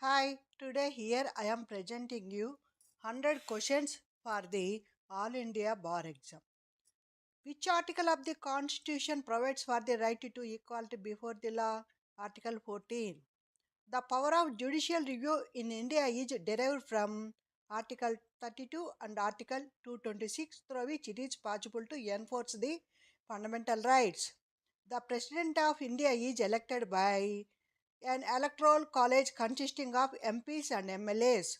Hi, today here I am presenting you 100 questions for the All India Bar exam. Which article of the Constitution provides for the right to equality before the law? Article 14. The power of judicial review in India is derived from Article 32 and Article 226, through which it is possible to enforce the fundamental rights. The President of India is elected by an electoral college consisting of MPs and MLAs.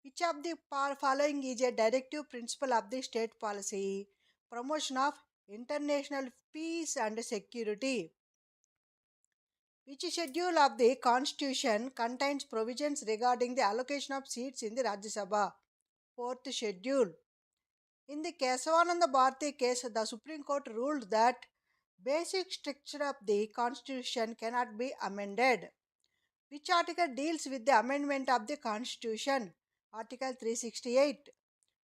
Which of the following is a directive principle of the state policy? Promotion of international peace and security. Which schedule of the Constitution contains provisions regarding the allocation of seats in the Rajya Sabha? Fourth schedule. In the Kesavananda Bharati case, the Supreme Court ruled that basic structure of the Constitution cannot be amended. Which article deals with the amendment of the Constitution? Article 368.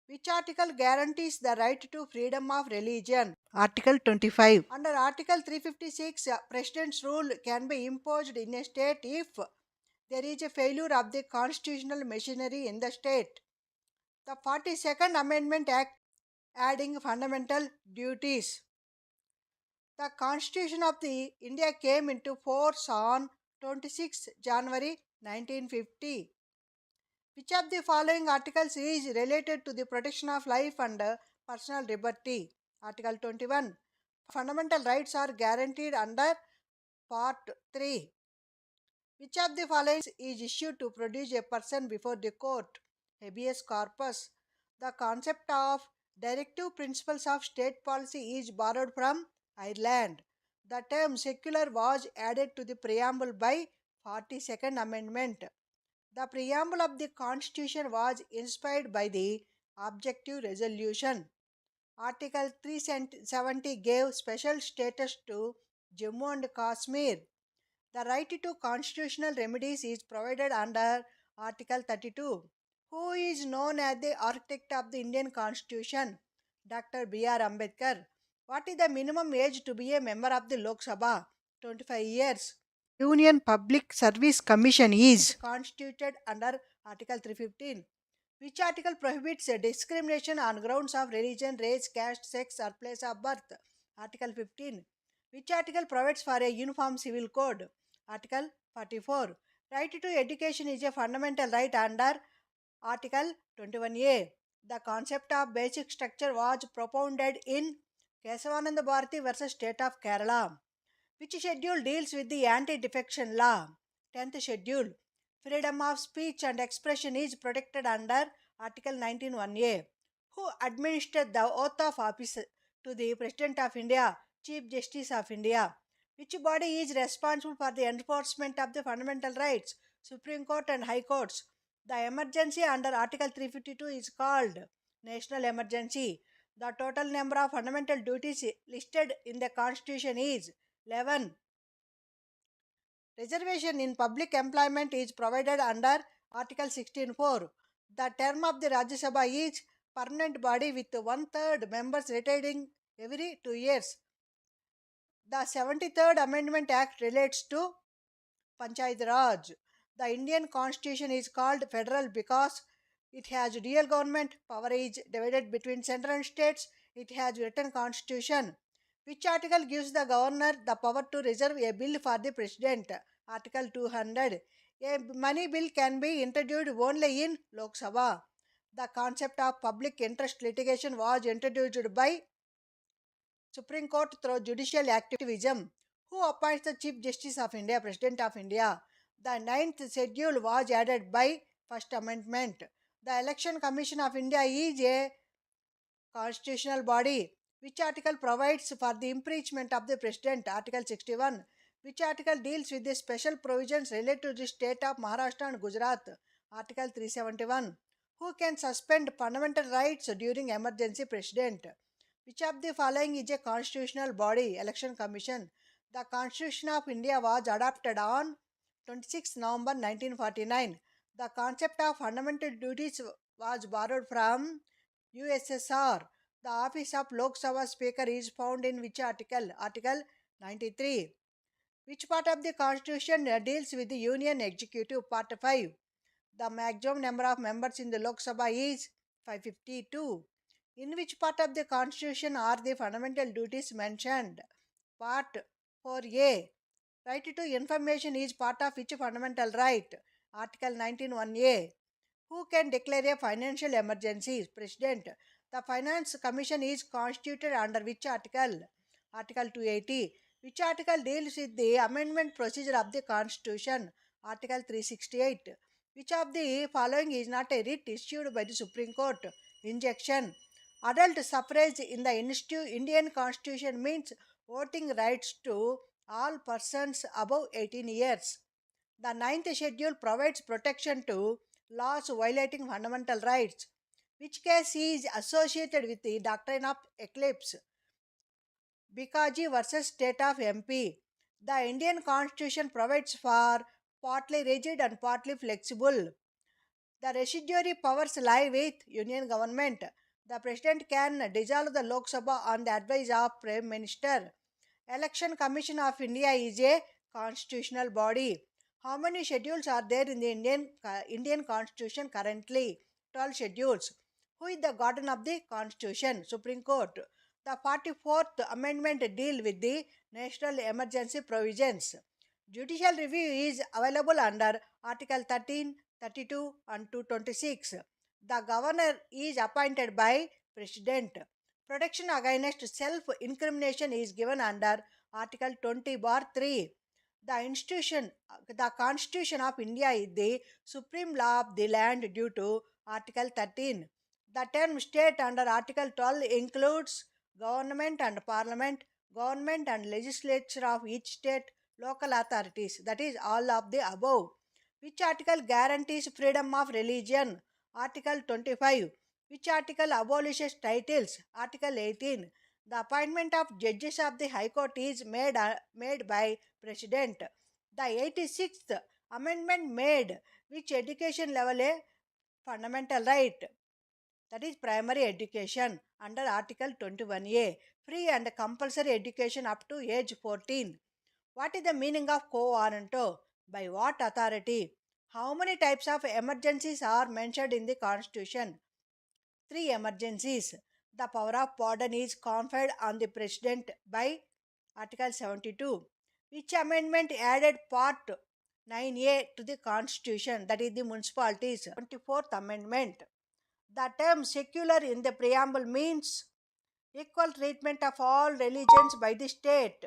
Which article guarantees the right to freedom of religion? Article 25. Under Article 356, President's rule can be imposed in a state if there is a failure of the constitutional machinery in the state. The 42nd Amendment Act adding fundamental duties. The Constitution of the India came into force on 26 January 1950. Which of the following articles is related to the protection of life and personal liberty? Article 21. Fundamental rights are guaranteed under Part 3. Which of the following is issued to produce a person before the court? Habeas corpus. The concept of directive principles of state policy is borrowed from Ireland. The term secular was added to the preamble by 42nd Amendment. The preamble of the Constitution was inspired by the Objective Resolution. Article 370 gave special status to Jammu and Kashmir. The right to constitutional remedies is provided under Article 32. Who is known as the architect of the Indian Constitution? Dr. B.R. Ambedkar. What is the minimum age to be a member of the Lok Sabha? 25 years. Union Public Service Commission is constituted under Article 315. Which article prohibits discrimination on grounds of religion, race, caste, sex, or place of birth? Article 15. Which article provides for a uniform civil code? Article 44. Right to education is a fundamental right under Article 21A. The concept of basic structure was propounded in Kesavananda Bharati versus State of Kerala. Which schedule deals with the anti-defection law? 10th schedule. Freedom of speech and expression is protected under Article 191A. Who administered the oath of office to the President of India, Chief Justice of India? Which body is responsible for the enforcement of the fundamental rights? Supreme Court and High Courts. The emergency under Article 352 is called national emergency. The total number of fundamental duties listed in the Constitution is 11. Reservation in public employment is provided under Article 16.4. The term of the Rajya Sabha is permanent body with one-third members retiring every 2 years. The 73rd Amendment Act relates to Panchayat Raj. The Indian Constitution is called federal because it has dual government. Power is divided between central and states. It has written constitution. Which article gives the governor the power to reserve a bill for the president? Article 200. A money bill can be introduced only in Lok Sabha. The concept of public interest litigation was introduced by Supreme Court through judicial activism. Who appoints the Chief Justice of India, President of India? The ninth schedule was added by First Amendment. The Election Commission of India is a constitutional body. Which article provides for the impeachment of the President? Article 61. Which article deals with the special provisions related to the state of Maharashtra and Gujarat? Article 371. Who can suspend fundamental rights during emergency? President. Which of the following is a constitutional body? Election Commission. The Constitution of India was adopted on 26 November 1949. The concept of fundamental duties was borrowed from USSR. The office of Lok Sabha Speaker is found in which article? Article 93. Which part of the Constitution deals with the Union Executive? Part 5. The maximum number of members in the Lok Sabha is 552. In which part of the Constitution are the fundamental duties mentioned? Part 4a. Right to information is part of which fundamental right? Article 19(1)(a). Who can declare a financial emergency? President. The Finance Commission is constituted under which article? Article 280. Which article deals with the amendment procedure of the Constitution? Article 368. Which of the following is not a writ issued by the Supreme Court? Injection. Adult suffrage in the Indian Constitution means voting rights to all persons above 18 years. The ninth schedule provides protection to laws violating fundamental rights. Which case is associated with the doctrine of eclipse? Bikaji versus State of MP. The Indian Constitution provides for partly rigid and partly flexible. The residuary powers lie with Union government. The President can dissolve the Lok Sabha on the advice of Prime Minister. Election Commission of India is a constitutional body. How many schedules are there in the Indian Constitution currently? 12 schedules. Who is the guardian of the Constitution? Supreme Court. The 44th Amendment deal with the national emergency provisions. Judicial review is available under Article 13, 32 and 226. The governor is appointed by President. Protection against self-incrimination is given under Article 20(3). The Constitution of India is the supreme law of the land due to Article 13. The term state under Article 12 includes government and parliament, government and legislature of each state, local authorities, that is all of the above. Which article guarantees freedom of religion? Article 25. Which article abolishes titles? Article 18. The appointment of judges of the High Court is made by President. The 86th Amendment made which education level a fundamental right? That is primary education under Article 21A. Free and compulsory education up to age 14. What is the meaning of quo warranto? By what authority? How many types of emergencies are mentioned in the Constitution? 3 emergencies. The power of pardon is conferred on the President by Article 72. Which amendment added Part 9A to the Constitution? That is the Municipalities. 24th Amendment. The term secular in the preamble means equal treatment of all religions by the state.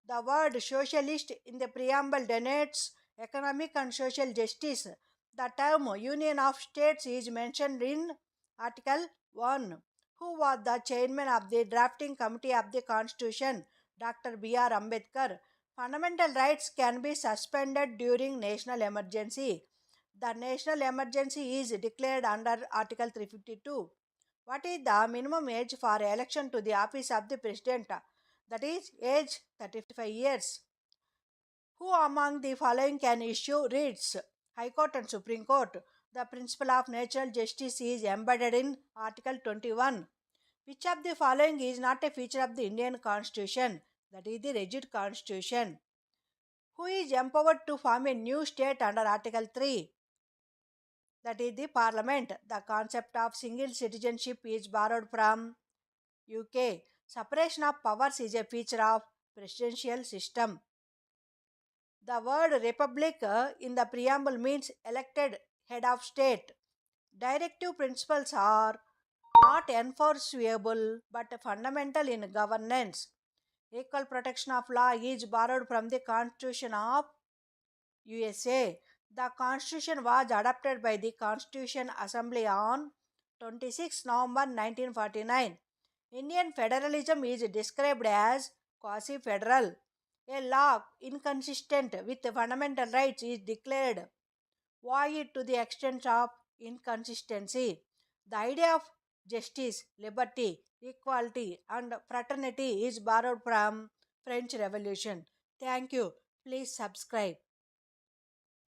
The word socialist in the preamble denotes economic and social justice. The term Union of States is mentioned in Article 1. Who was the chairman of the drafting committee of the Constitution? Dr. B.R. Ambedkar. Fundamental rights can be suspended during national emergency. The national emergency is declared under Article 352. What is the minimum age for election to the office of the President? That is age 35 years. Who among the following can issue writs? High Court and Supreme Court. The principle of natural justice is embedded in Article 21. Which of the following is not a feature of the Indian Constitution? That is the rigid Constitution. Who is empowered to form a new state under Article 3? That is the Parliament. The concept of single citizenship is borrowed from UK. Separation of powers is a feature of presidential system. The word republic in the preamble means elected head of state. Directive principles are not enforceable but fundamental in governance. Equal protection of law is borrowed from the Constitution of USA. The Constitution was adopted by the Constitution Assembly on 26 November 1949. Indian federalism is described as quasi-federal. A law inconsistent with fundamental rights is declared void to the extent of inconsistency. The idea of justice, liberty, equality, and fraternity is borrowed from French Revolution. Thank you. Please subscribe.